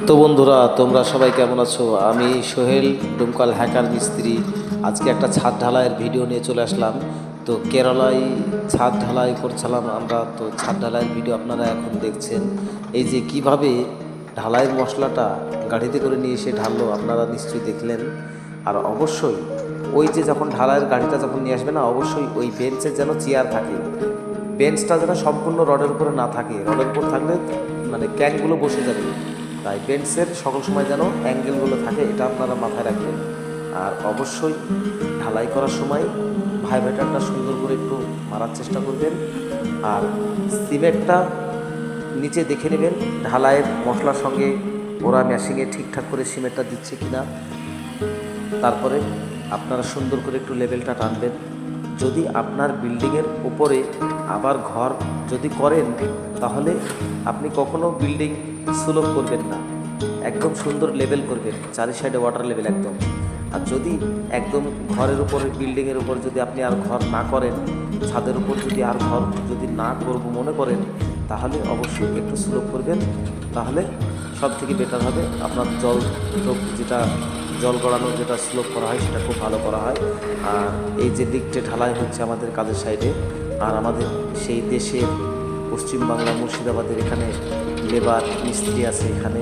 তো বন্ধুরা, তোমরা সবাই কেমন আছো? আমি সোহেল ডুমকাল হ্যাকার মিস্ত্রি। আজকে একটা ছাদ ঢালাইয়ের ভিডিও নিয়ে চলে আসলাম। তো কেরালায় ছাদ ঢালাই করছিলাম আমরা। তো ছাদ ঢালাইয়ের ভিডিও আপনারা এখন দেখছেন। এই যে কিভাবে ঢালাইয়ের মশলাটা গাড়িতে করে নিয়ে এসে ঢাললো আপনারা নিশ্চয়ই দেখলেন। আর অবশ্যই ওই যে যখন ঢালাইয়ের গাড়িটা যখন নিয়ে আসবে না, অবশ্যই ওই বেঞ্চের যেন চেয়ার থাকে। বেঞ্চটা যেন সম্পূর্ণ রডের উপরে না থাকে। রডের উপর থাকলে মানে ক্যানগুলো বসে যাবে। তাই বেঞ্চের সকল সময় যেন অ্যাঙ্গেলগুলো থাকে, এটা আপনারা মাথায় রাখবেন। আর অবশ্যই ঢালাই করার সময় ভাইব্রেটারটা সুন্দর করে একটু মারার চেষ্টা করবেন। আর সিমেন্টটা নিচে দেখে নেবেন ঢালাইয়ের মশলার সঙ্গে ওরা ম্যাশিংয়ে ঠিকঠাক করে সিমেন্টটা দিচ্ছে কিনা। তারপরে আপনারা সুন্দর করে একটু লেভেলটা টানবেন। যদি আপনার বিল্ডিংয়ের উপরে আবার ঘর যদি করেন, তাহলে আপনি কখনো বিল্ডিং সুলভ করবেন না, একদম সুন্দর লেভেল করবেন, চারি সাইডে ওয়াটার লেভেল একদম। আর যদি একদম ঘরের উপরে বিল্ডিংয়ের উপর যদি আপনি আর ঘর না করেন, ছাদের উপর যদি আর ঘর যদি না করব মনে করেন, তাহলে অবশ্যই একটু সুলভ করবেন। তাহলে সব থেকে বেটার হবে। আপনার যেটা জল গড়ানো যেটা স্লোপ করা হয় সেটা খুব ভালো করা হয়। আর এই যে দিকটা ঢালাই হচ্ছে আমাদের কাজের সাইডে, আর আমাদের সেই দেশের পশ্চিমবাংলা মুর্শিদাবাদের এখানে লেবার মিস্ত্রি আছে এখানে।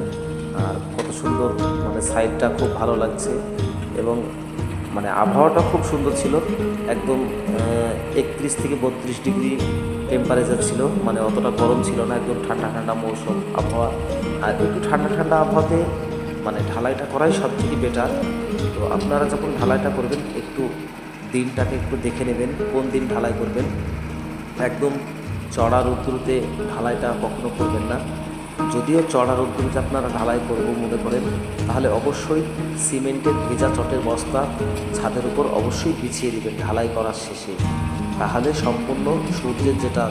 আর কত সুন্দর মানে সাইডটা খুব ভালো লাগছে, এবং মানে আবহাওয়াটা খুব সুন্দর ছিল। একদম 31 থেকে 32 ডিগ্রি টেম্পারেচার ছিল, মানে অতটা গরম ছিল না, একদম ঠান্ডা ঠান্ডা মৌসুম আবহাওয়া। আর একটু ঠান্ডা ঠান্ডা আবহাওয়াতে মানে ঢালাইটা করাই সব থেকে বেটার। তো আপনারা যখন ঢালাইটা করবেন, একটু দিনটাকে একটু দেখে নেবেন কোন দিন ঢালাই করবেন। একদম চড়া রৌদ্রুতে ঢালাইটা কখনো করবেন না। যদিও চড়া রৌদ্রুতে আপনারা ঢালাই করবো মনে করেন, তাহলে অবশ্যই সিমেন্টের ভেজা চটের বস্তা ছাদের উপর অবশ্যই বিছিয়ে দেবেন ঢালাই করার শেষে। তাহলে সম্পূর্ণ সূর্যের যেটা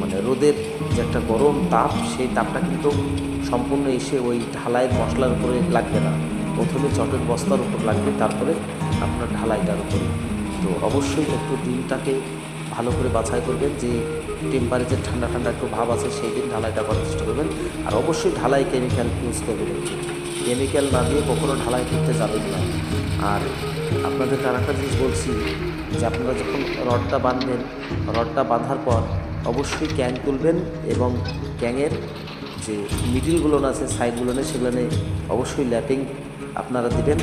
মানে রোদের যে একটা গরম তাপ, সেই তাপটা কিন্তু সম্পূর্ণ এসে ওই ঢালাইয়ের মশলার উপরে লাগবে না, প্রথমে চটের বস্তার উপর লাগবে, তারপরে আপনার ঢালাইটার উপরে। তো অবশ্যই একটু দিনটাকে ভালো করে বাছাই করবেন, যে টেম্পারেচার ঠান্ডা ঠান্ডা একটু ভাব আছে সেই দিন ঢালাইটা করার চেষ্টা করবেন। আর অবশ্যই ঢালাই কেমিক্যাল ইউজ করবেন, কেমিক্যাল না দিয়ে কখনো ঢালাই করতে যাবেন না। আর আপনাদের আর একটা জিনিস বলছি, যে আপনারা যখন রডটা বাঁধবেন, রডটা বাঁধার পর অবশ্যই ক্যাং তুলবেন, এবং ক্যাংয়ের যে মিডিলগুলো আছে সাইডগুলো নেই সেগুলো নেই অবশ্যই ল্যাপিং আপনারা দিবেন।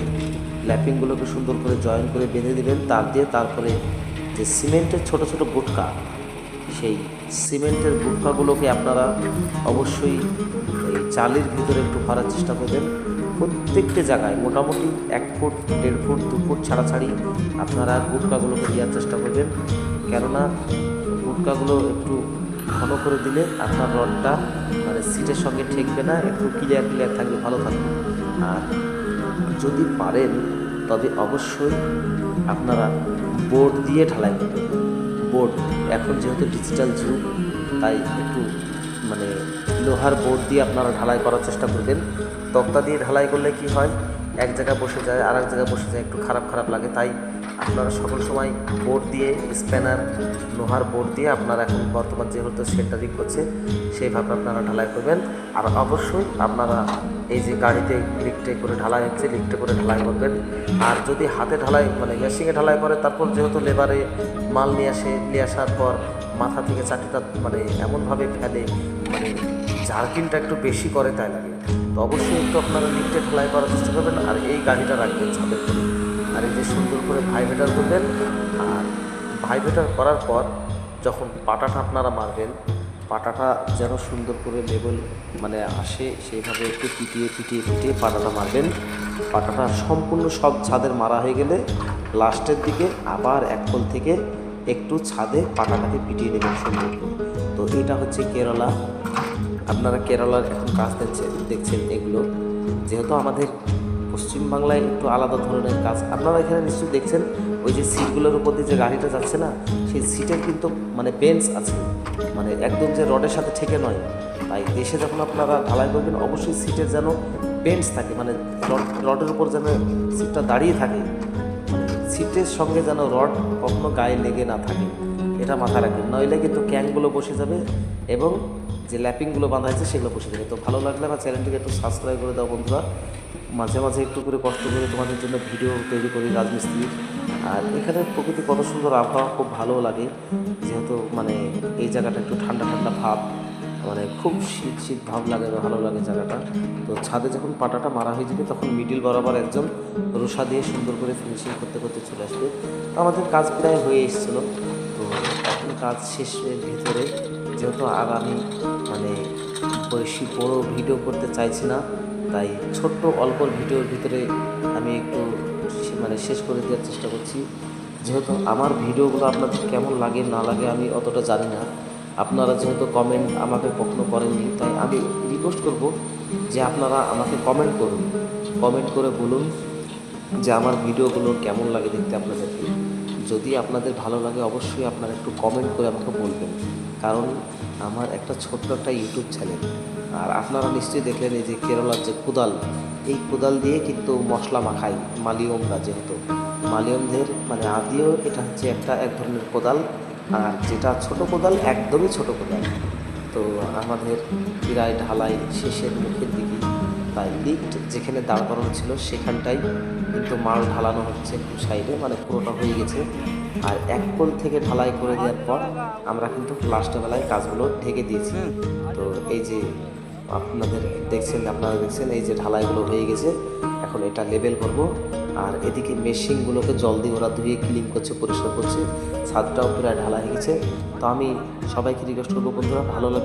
ল্যাপিংগুলোকে সুন্দর করে জয়েন করে বেঁধে দেবেন তার দিয়ে। তারপরে যে সিমেন্টের ছোট ছোট গুটকা, সেই সিমেন্টের গুটকাগুলোকে আপনারা অবশ্যই এই চালির ভিতরে একটু ভরার চেষ্টা করবেন। প্রত্যেকটা জায়গায় মোটামুটি 1 ফুট 1.5 ফুট 2 ফুট ছাড়াছাড়ি আপনারা গুটকাগুলোকে দেওয়ার চেষ্টা করবেন। কেননা গুটকাগুলো একটু ঘন করে দিলে আপনার রডটা মানে সিটের সঙ্গে ঠেকবে না, একটু ক্লিয়ার থাকবে, ভালো থাকবে। আর যদি পারেন তবে অবশ্যই আপনারা বোর্ড দিয়ে ঢালাই করবেন। বোর্ড এখন যেহেতু ডিজিটাল যুগ, তাই একটু মানে লোহার বোর্ড দিয়ে আপনারা ঢালাই করার চেষ্টা করবেন। তক্তা দিয়ে ঢালাই করলে কি হয়, এক জায়গায় বসে যায় আর এক জায়গায় বসে যায়, একটু খারাপ লাগে। তাই আপনারা সকল সময় বোর্ড দিয়ে, স্প্যানার লোহার বোর্ড দিয়ে আপনারা এখন বর্তমান যেহেতু সেন্টারিং করছে সেইভাবে আপনারা ঢালাই করবেন। আর অবশ্যই আপনারা এই যে গাড়িতে লিফটে করে ঢালাই হচ্ছে, লিফটে করে ঢালাই করবেন। আর যদি হাতে ঢালাই মানে মেশিনে ঢালাই করে, তারপর যেহেতু লেবারে মাল নিয়ে আসার পর মাথা থেকে চাটিটা মানে এমনভাবে ফেলে, মানে জার্কিনটা একটু বেশি করে তাই লাগে। তো অবশ্যই একটু আপনারা লিফটে ঢালাই করার চেষ্টা করবেন, আর এই গাড়িটা রাখবেন ছাদের করে। আর এই যে সুন্দর করে ভাইব্রেটার করবেন। আর ভাইব্রেটার করার পর যখন পাটাটা আপনারা মারবেন, পাটাটা যেন সুন্দর করে লেবেল মানে আসে, সেইভাবে একটু পিটিয়ে পাটাটা মারবেন। পাটাটা সম্পূর্ণ সব ছাদের মারা হয়ে গেলে লাস্টের দিকে আবার এক কোল থেকে একটু ছাদে পাটাটাকে পিটিয়ে নেবেন সুন্দর করে। তো এটা হচ্ছে কেরালা। আপনারা কেরালার এখন কাজ দেখছেন এগুলো। যেহেতু আমাদের পশ্চিমবাংলায় একটু আলাদা ধরনের কাজ, আপনারা এখানে নিশ্চয়ই দেখছেন ওই যে সিটগুলোর উপর দিয়ে যে গাড়িটা যাচ্ছে না, সেই সিটের কিন্তু মানে বেঞ্চ আছে, মানে একদম যে রডের সাথে ঠেকে নয়। তাই দেশে যখন আপনারা ঢালাই করবেন, অবশ্যই সিটের যেন বেঞ্চ থাকে, মানে রডের উপর যেন সিটটা দাঁড়িয়ে থাকে, মানে সিটের সঙ্গে যেন রড কখনো গায়ে লেগে না থাকে, এটা মাথায় রাখবেন। নইলে কিন্তু ক্যাংগুলো বসে যাবে এবং যে ল্যাপিংগুলো বাঁধা আছে সেগুলো বসে দেবে। তো ভালো লাগলে আমার চ্যানেলটিকে একটু সাবস্ক্রাইব করে দাও বন্ধুরা। মাঝে মাঝে একটু করে কষ্ট করে তোমাদের জন্য ভিডিও তৈরি করি রাজমিস্ত্রির। আর এখানে প্রকৃতি কত সুন্দর, আবহাওয়া খুব ভালো লাগে, যেহেতু মানে এই জায়গাটা একটু ঠান্ডা ঠান্ডা ভাব, মানে খুব শীত শীত ভাব লাগে, ভালো লাগে জায়গাটা। তো ছাদে যখন পাটাটা মারা হয়ে যাবে তখন মিডিল বরাবর একজন রোসা দিয়ে সুন্দর করে ফিনিশিং করতে করতে চলে আসবে। তো আমাদের কাজ প্রায় হয়ে এসেছিলো। তো এখন কাজ শেষের ভিতরে, যেহেতু আগামী মানে বেশি বড় ভিডিও করতে চাইছি না, তাই ছোট্ট অল্প ভিডিওর ভিতরে আমি একটু মানে শেষ করে দেওয়ার চেষ্টা করছি। যেহেতু আমার ভিডিওগুলো আপনাদের কেমন লাগে না লাগে আমি অতটা জানি না, আপনারা যেহেতু কমেন্ট আমাকে কখনো করেননি, তাই আমি রিকোয়েস্ট করব যে আপনারা আমাকে কমেন্ট করুন, কমেন্ট করে বলুন যে আমার ভিডিওগুলো কেমন লাগে দেখতে আপনাদেরকে। যদি আপনাদের ভালো লাগে অবশ্যই আপনারা একটু কমেন্ট করে আমাকে বলবেন, কারণ আমার একটা ছোট্ট একটা ইউটিউব চ্যানেল। আর আপনারা নিশ্চয়ই দেখলেন এই যে কেরালার যে কোদাল, এই কোদাল দিয়ে কিন্তু মশলা মাখাই মালিয়মরা, যেহেতু মালিয়মদের মানে আদিও এটা হচ্ছে এক ধরনের কোদাল। আর যেটা ছোট কোদাল একদমই ছোট কোদাল। তো আমাদের প্রায় ঢালাই শেষের মুখের দিকে, তাই লিফট যেখানে দাঁড় করানো ছিল সেখানটাই কিন্তু মাল ঢালানো হচ্ছে একটু সাইডে, মানে পুরোটা হয়ে গেছে। আর এক কোণ থেকে ঢালাই করে দেওয়ার পর আমরা কিন্তু লাস্টের বেলায় কাজগুলো ঢেকে দিয়েছি। তো এই যে আপনারা দেখছেন এই যে ঢালাইগুলো হয়ে গেছে, এখন এটা লেবেল করব। আর এদিকে মেশিনগুলোকে জল দিয়ে ওরা ধুয়ে ক্লিন করছে, পরিষ্কার করছে, ছাদটাও প্রায় ঢালা হয়ে গেছে। তো আমি সবাইকে রিকোয়েস্ট করবো বন্ধুরা, ভালো লাগে